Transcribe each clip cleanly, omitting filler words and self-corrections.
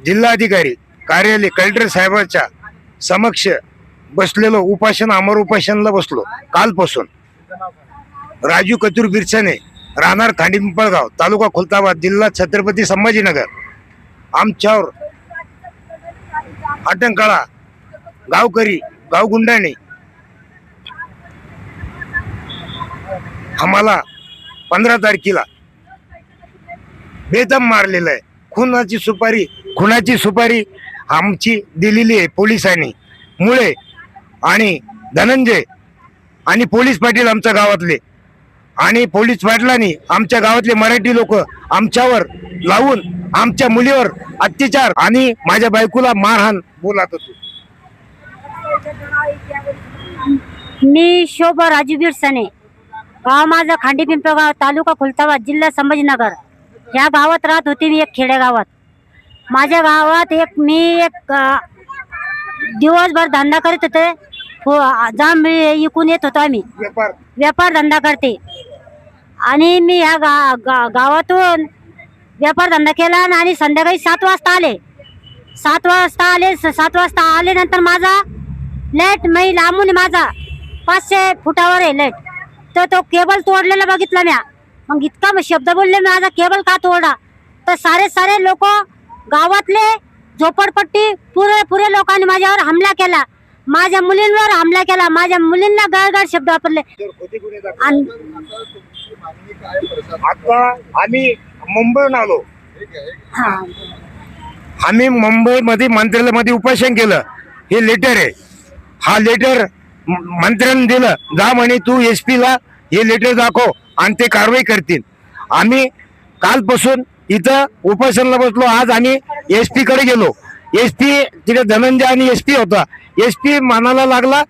जिल्हाधिकारी कार्यालय कलेक्टर साहेबांच्या समक्ष बसलेलो अमर उपासनाला बसलो कालपासून। राजू कतूर बिरसाने, राहणार खांडीपिंपळगाव, तालुका खुलताबाद, जिल्हा छत्रपती संभाजीनगर, आमच्यावर आटंकाळा गावकरी गावगुंडाने आम्हाला 15 तारखेला बेदम मारलेलं आहे। खुनाची सुपारी आमची दिलेली आहे पोलिसांनी मुळे आणि धनंजय आणि पोलीस पाटील आमच्या गावातले आणि पोलीस पाटलांनी आमच्या गावातले मराठी लोक आमच्यावर लावून आमच्या मुलीवर अत्याचार आणि माझ्या बायकोला मारहाण बोलत होतो। मी शोभा राजू बिरसाने, गाव माझं खांडीपिंपळगाव, तालुका खुलताबाद, जिल्हा संभाजीनगर। या गावात राहत होते मी, एक खेडेगावात। माझ्या गावात मी दिवसभर धंदा करत होते, जांब इकून येत होतो आम्ही, व्यापार धंदा करते। आणि मी ह्या गावातून व्यापार धंदा केला आणि संध्याकाळी 7 वाजता आले। 7 वाजता आले नंतर माझा लाईट मी लांबून माझा 500 फुटावर आहे लाईट, तर तो केबल तोडलेला बघितला म्या। मग इतका शब्द बोलले, माझा केबल का तोडा? तर सारे लोक गावातले झोपडपट्टी पुरे लोकांनी माझ्यावर हमला केला, माझ्या मुलींवर हमला केला, माझ्या मुलींना गाळगाळ शब्द वापरले। आता आम्ही मुंबईहून आलो, आम्ही मुंबईमध्ये मंत्रालयामध्ये उपोषण केलं। हे लेटर आहे, हा लेटर मंत्र्यांनी दिलं, जा म्हणे तू SP ला हे लेटर दाखव आणि ते कारवाई करतील। आम्ही कालपासून इथं उपोषणाला बसलो। आज आम्ही SP कडे गेलो। SP तिथे धनंजय आणि SP होता। SP म्हणायला लागला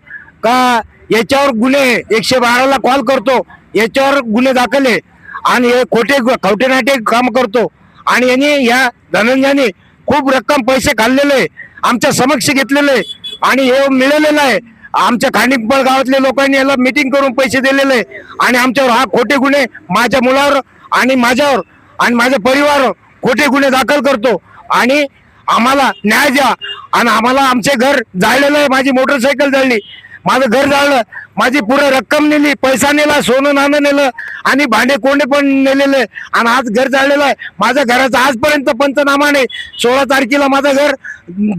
का याच्यावर गुन्हे 112ला कॉल करतो, याच्यावर गुन्हे दाखल आहे आणि हे खोटे नाटे काम करतो। आणि याने या धनंजयाने खूप रक्कम पैसे खाल्लेले आहे, आमच्या समक्ष घेतलेले आहे आणि हे मिळालेलं आहे। आमच्या खांडीपिंपळ गावातल्या लोकांनी याला मीटिंग करून पैसे दिलेले आहे आणि आमच्यावर हा खोटे गुन्हे माझ्या मुलावर आणि माझ्यावर आणि माझ्या परिवारावर खोटे गुन्हे दाखल करतो आणि आम्हाला न्याय द्या। आणि आम्हाला आमचे घर जाळलेलं आहे, माझी मोटरसायकल जाळली, माझं घर जाळलं, माझी पुरं रक्कम नेली, पैसा नेला, सोनं नाणं नेलं आणि भांडे कोंडे पण नेलेले आणि आज घर जाळलेलं आहे। माझ्या घराचा आजपर्यंत पंचनामा नाही। 16 तारखेला माझं घर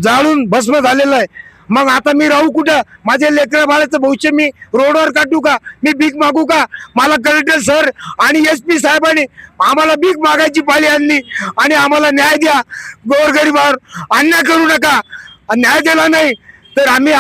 जाळून भस्म झालेलं आहे। मग आता मी राहू कुठं? माझे लेकरं बाळाचं भविष्य मी रोडवर काढू का? मी भीक मागू का? मला कलेक्टर सर आणि SP साहेबांनी आम्हाला भीक मागायची पाळी आणली आणि आम्हाला न्याय द्या। गोरगरिबावर अन्याय करू नका। न्याय दिला नाही तर आम्ही